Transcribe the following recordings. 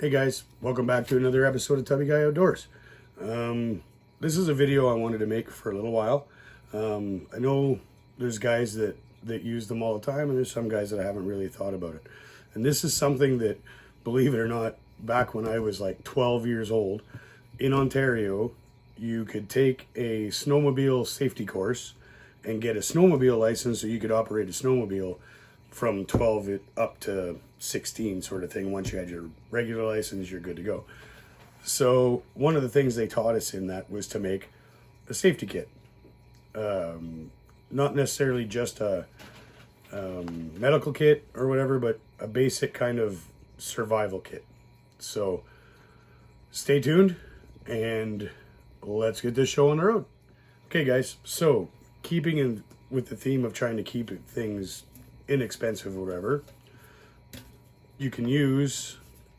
Hey guys, welcome back to another episode of Tubby Guy Outdoors. This is a video I wanted to make for a little while. I know there's guys that use them all the time, and there's some guys that I haven't really thought about it. And this is something that, believe it or not, back when I was like 12 years old, in Ontario, you could take a snowmobile safety course and get a snowmobile license so you could operate a snowmobile from 12 up to 16 sort of thing. Once you had your regular license, you're good to go. So one of the things they taught us in that was to make a safety kit. Not necessarily just a medical kit or whatever, but a basic kind of survival kit. So stay tuned and let's get this show on the road. Okay guys, so keeping in with the theme of trying to keep things inexpensive or whatever, you can use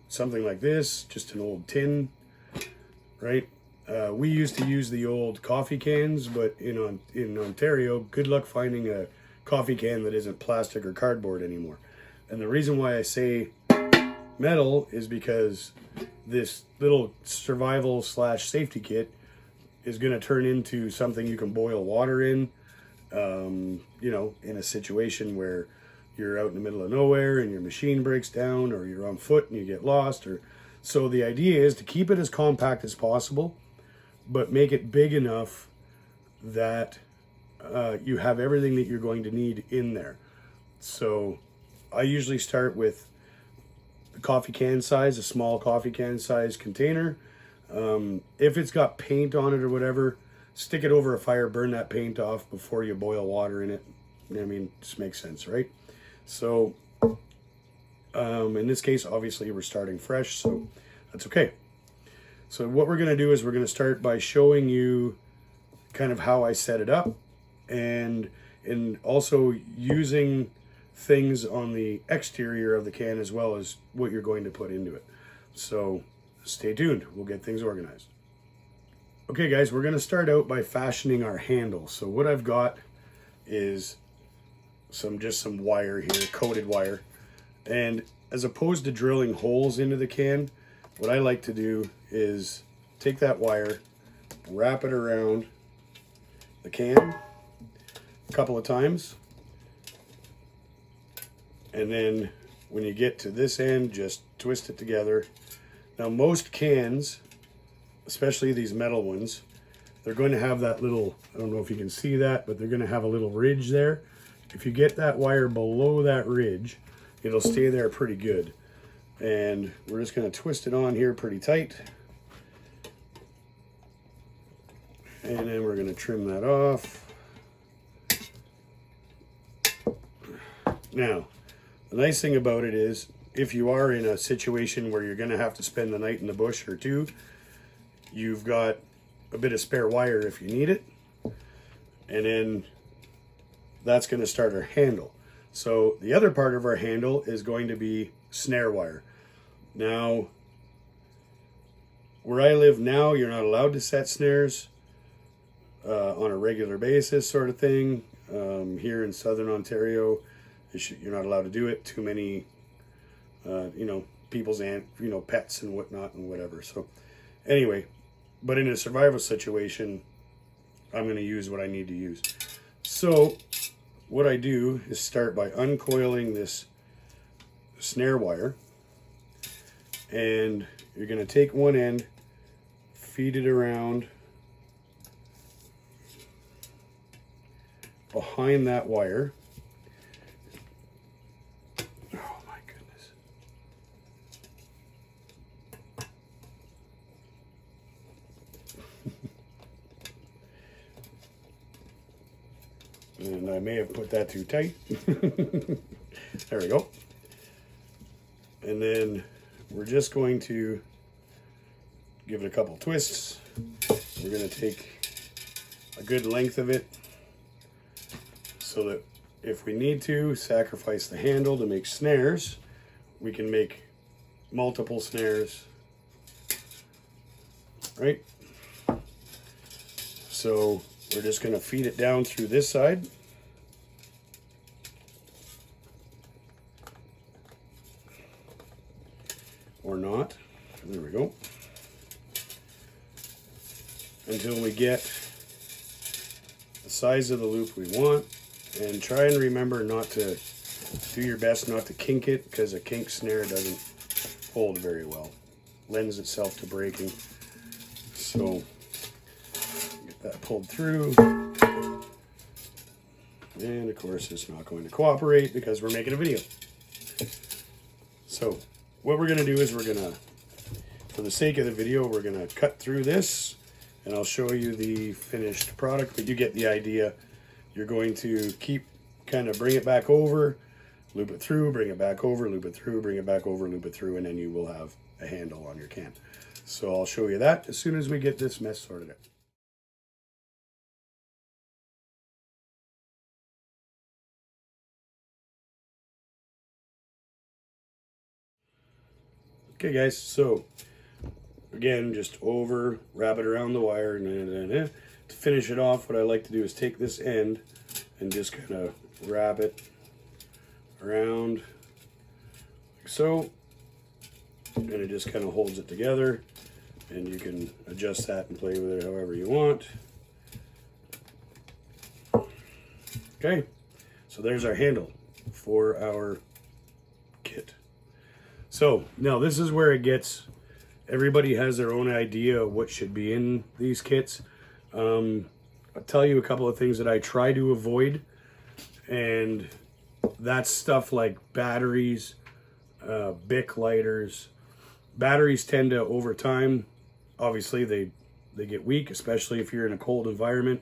something like this, just an old tin, right? We used to use the old coffee cans, but in Ontario, good luck finding a coffee can that isn't plastic or cardboard anymore. And the reason why I say metal is because this little survival / safety kit is going to turn into something you can boil water in, in a situation where you're out in the middle of nowhere and your machine breaks down, or you're on foot and you get lost. So the idea is to keep it as compact as possible, but make it big enough that you have everything that you're going to need in there. So I usually start with the coffee can size, a small coffee can size container. If it's got paint on it or whatever, stick it over a fire, burn that paint off before you boil water in it. I mean, just makes sense, right? So in this case, obviously we're starting fresh, so that's okay. So what we're going to do is we're going to start by showing you kind of how I set it up, and also using things on the exterior of the can as well as what you're going to put into it. So stay tuned, we'll get things organized. Okay guys, we're going to start out by fashioning our handle. So what I've got is some wire here, coated wire. And as opposed to drilling holes into the can, what I like to do is take that wire, wrap it around the can a couple of times, and then when you get to this end, just twist it together. Now most cans, especially these metal ones, they're going to have that little, I don't know if you can see that, but they're going to have a little ridge there. If you get that wire below that ridge, it'll stay there pretty good. And we're just going to twist it on here pretty tight. And then we're going to trim that off. Now, the nice thing about it is, if you are in a situation where you're going to have to spend the night in the bush or two, you've got a bit of spare wire if you need it. And then that's going to start our handle. So the other part of our handle is going to be snare wire. Now, where I live now, you're not allowed to set snares on a regular basis sort of thing. Here in Southern Ontario, you're not allowed to do it. Too many, people's pets and whatnot and whatever. So anyway, but in a survival situation, I'm going to use what I need to use. So what I do is start by uncoiling this snare wire, and you're going to take one end, feed it around behind that wire. Oh my goodness. And I may have put that too tight. There we go. And then we're just going to give it a couple twists. We're going to take a good length of it so that if we need to sacrifice the handle to make snares, we can make multiple snares, right? So we're just going to feed it down through this side. Or not. There we go. Until we get the size of the loop we want. And try and remember not to, do your best not to kink it, because a kink snare doesn't hold very well. Lends itself to breaking. So get that pulled through. And of course it's not going to cooperate because we're making a video. So what we're going to do is we're going to, for the sake of the video, we're going to cut through this and I'll show you the finished product, but you get the idea. You're going to keep, kind of bring it back over, loop it through, bring it back over, loop it through, bring it back over, loop it through, and then you will have a handle on your can. So I'll show you that as soon as we get this mess sorted out. Okay guys, so again, just over, wrap it around the wire, to finish it off, what I like to do is take this end and just kind of wrap it around like so, and it just kind of holds it together, and you can adjust that and play with it however you want. Okay, so there's our handle for our kit. So now this is where it gets, everybody has their own idea of what should be in these kits. I'll tell you a couple of things that I try to avoid, and that's stuff like batteries, Bic lighters. Batteries tend to, over time, obviously they get weak, especially if you're in a cold environment.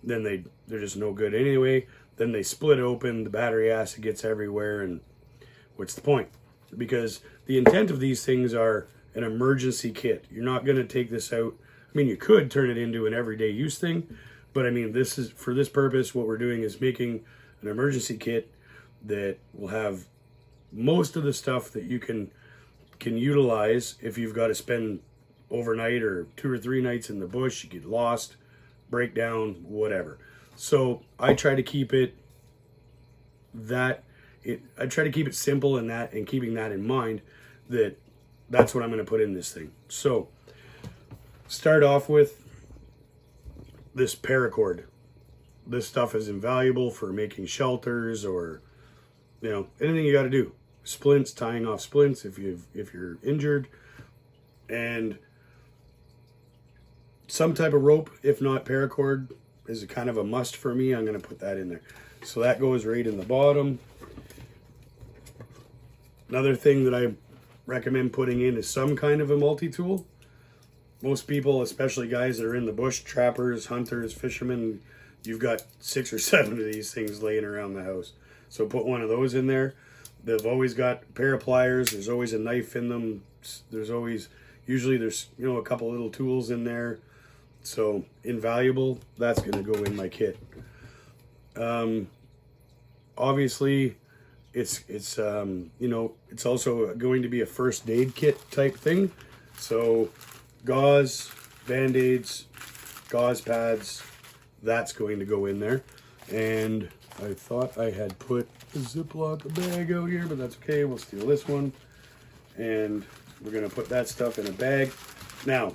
Then they're just no good anyway. Then they split open, the battery acid gets everywhere, and what's the point? Because the intent of these things are an emergency kit. You're not going to take this out. I mean, you could turn it into an everyday use thing, but I mean, this is, for this purpose, what we're doing is making an emergency kit that will have most of the stuff that you can utilize if you've got to spend overnight or 2 or 3 nights in the bush, you get lost, break down, whatever. So I try to keep it I try to keep it simple in that, and keeping that in mind, that's what I'm going to put in this thing. So start off with this paracord. This stuff is invaluable for making shelters, or anything you got to do. Splints, tying off splints if you're injured, and some type of rope. If not, paracord is a kind of a must for me. I'm going to put that in there. So that goes right in the bottom. Another thing that I recommend putting in is some kind of a multi-tool. Most people, especially guys that are in the bush, trappers, hunters, fishermen, you've got 6 or 7 of these things laying around the house. So put one of those in there. They've always got a pair of pliers. There's always a knife in them. Usually there's a couple little tools in there. So invaluable. That's going to go in my kit. Obviously, it's also going to be a first aid kit type thing. So gauze, band-aids, gauze pads, that's going to go in there. And I thought I had put a Ziploc bag out here, but that's okay. We'll steal this one. And we're going to put that stuff in a bag. Now,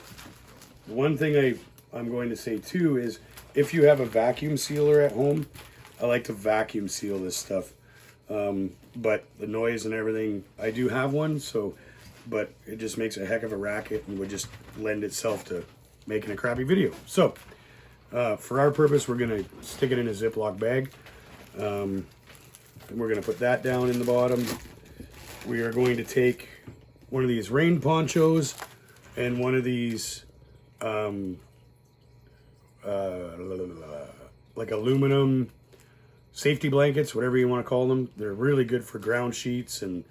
one thing I'm going to say too is, if you have a vacuum sealer at home, I like to vacuum seal this stuff. But the noise and everything, I do have one, but it just makes a heck of a racket and would just lend itself to making a crappy video. So for our purpose, we're going to stick it in a Ziploc bag. And we're going to put that down in the bottom. We are going to take one of these rain ponchos and one of these like aluminum safety blankets, whatever you want to call them. They're really good for ground sheets, and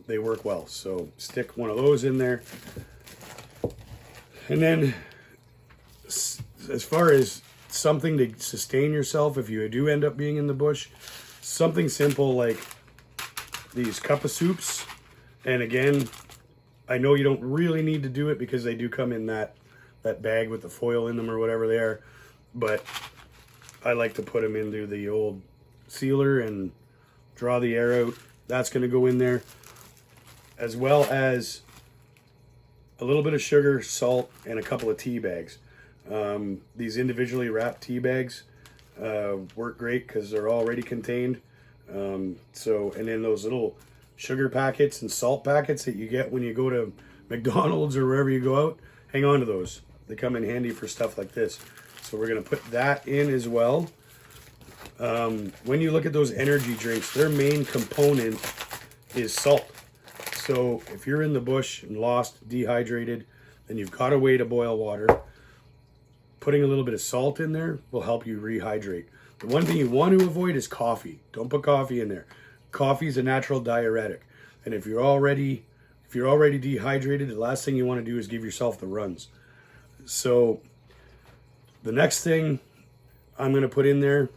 they work well. So stick one of those in there. And then as far as something to sustain yourself if you do end up being in the bush, something simple like these cup of soups. And again, I know you don't really need to do it because they do come in that bag with the foil in them or whatever they are, but I like to put them into the old sealer and draw the air out. That's going to go in there, as well as a little bit of sugar, salt, and a couple of tea bags. These individually wrapped tea bags work great because they're already contained. And then those little sugar packets and salt packets that you get when you go to McDonald's or wherever you go out, hang on to those. They come in handy for stuff like this. So we're going to put that in as well. When you look at those energy drinks, their main component is salt. So if you're in the bush and lost, dehydrated, and you've got a way to boil water, putting a little bit of salt in there will help you rehydrate. The one thing you want to avoid is coffee. Don't put coffee in there. Coffee is a natural diuretic. And if you're already dehydrated, the last thing you want to do is give yourself the runs. So the next thing I'm going to put in there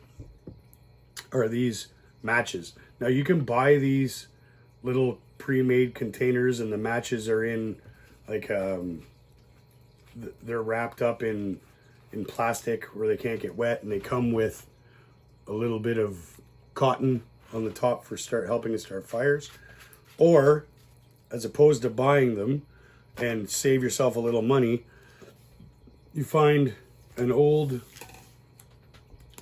are these matches. Now you can buy these little pre-made containers, and the matches are in like they're wrapped up in plastic where they can't get wet, and they come with a little bit of cotton on the top for helping to start fires. Or as opposed to buying them and save yourself a little money, you find an old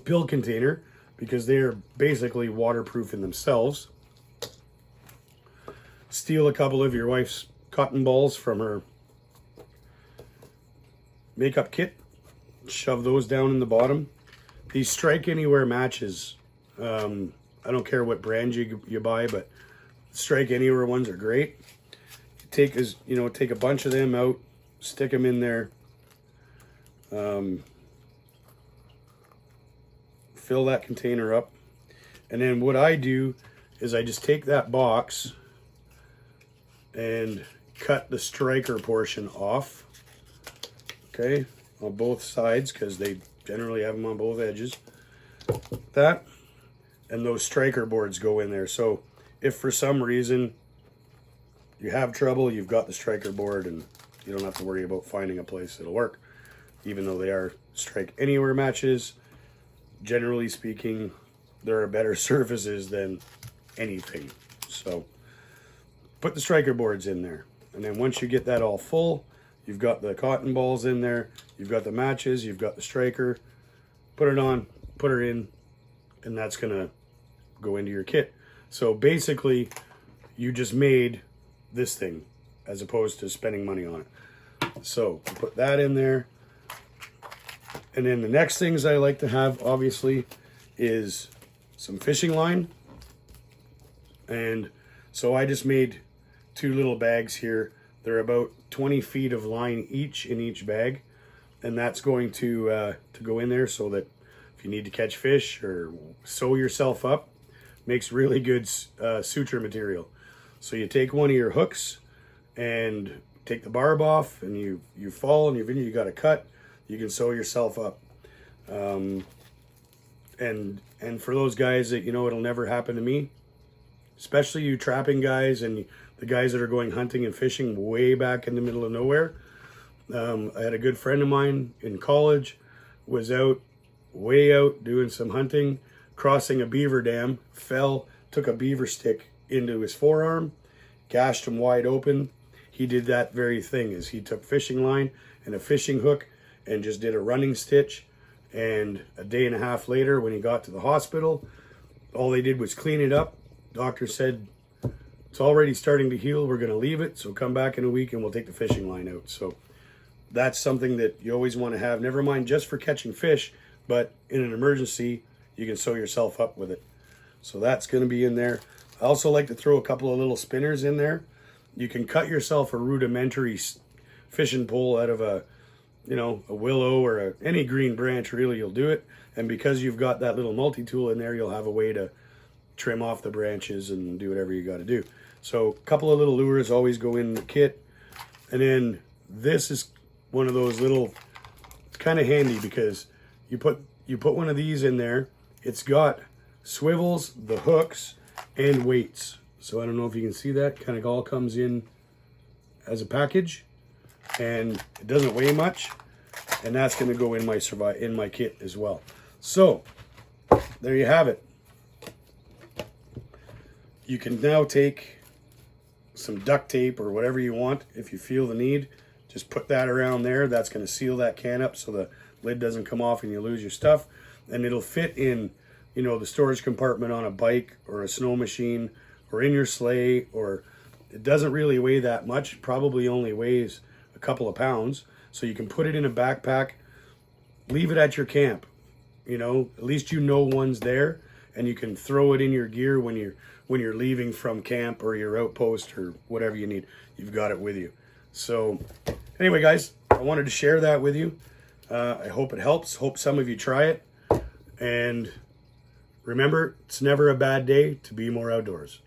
pill container, because they are basically waterproof in themselves. Steal a couple of your wife's cotton balls from her makeup kit, shove those down in the bottom. These Strike Anywhere matches, I don't care what brand you buy, but Strike Anywhere ones are great. Take a bunch of them out, stick them in there, fill that container up, and then what I do is I just take that box and cut the striker portion off, okay, on both sides, because they generally have them on both edges. That, and those striker boards go in there. So if for some reason you have trouble, you've got the striker board, and you don't have to worry about finding a place that'll work. Even though they are Strike Anywhere matches, generally speaking, there are better surfaces than anything. So put the striker boards in there, and then once you get that all full, you've got the cotton balls in there, you've got the matches, you've got the striker. Put it on, put her in, and that's gonna go into your kit. So basically, you just made this thing as opposed to spending money on it. So put that in there. And then the next things I like to have, obviously, is some fishing line. And so I just made 2 little bags here. They're about 20 feet of line each in each bag. And that's going to go in there so that if you need to catch fish or sew yourself up, makes really good suture material. So you take one of your hooks and take the barb off, and you fall and you got a cut. You can sew yourself up. And for those guys that, it'll never happen to me, especially you trapping guys and the guys that are going hunting and fishing way back in the middle of nowhere. I had a good friend of mine in college, was way out doing some hunting, crossing a beaver dam, fell, took a beaver stick into his forearm, gashed him wide open. He did that very thing, is he took fishing line and a fishing hook and just did a running stitch. And a day and a half later, when he got to the hospital, all they did was clean it up. Doctor said, it's already starting to heal. We're going to leave it. So come back in a week and we'll take the fishing line out. So that's something that you always want to have. Never mind just for catching fish, but in an emergency, you can sew yourself up with it. So that's going to be in there. I also like to throw a couple of little spinners in there. You can cut yourself a rudimentary fishing pole out of a willow or any green branch, really, you'll do it. And because you've got that little multi-tool in there, you'll have a way to trim off the branches and do whatever you got to do. So a couple of little lures always go in the kit. And then this is one of those little, it's kind of handy because you put one of these in there. It's got swivels, the hooks, and weights. So I don't know if you can see that. Kind of all comes in as a package, and it doesn't weigh much. And that's going to go in my kit as well. So there you have it. You can now take some duct tape or whatever you want if you feel the need Just put that around there. That's going to seal that can up so the lid doesn't come off and you lose your stuff. And it'll fit in, you know, the storage compartment on a bike or a snow machine or in your sleigh, or it doesn't really weigh that much. Probably only weighs a couple of pounds. So you can put it in a backpack, leave it at your camp. You know, at least you know one's there, and you can throw it in your gear when you're leaving from camp or your outpost or whatever you need. You've got it with you. So anyway, guys, I wanted to share that with you. I hope it helps. Hope some of you try it. And remember, it's never a bad day to be more outdoors.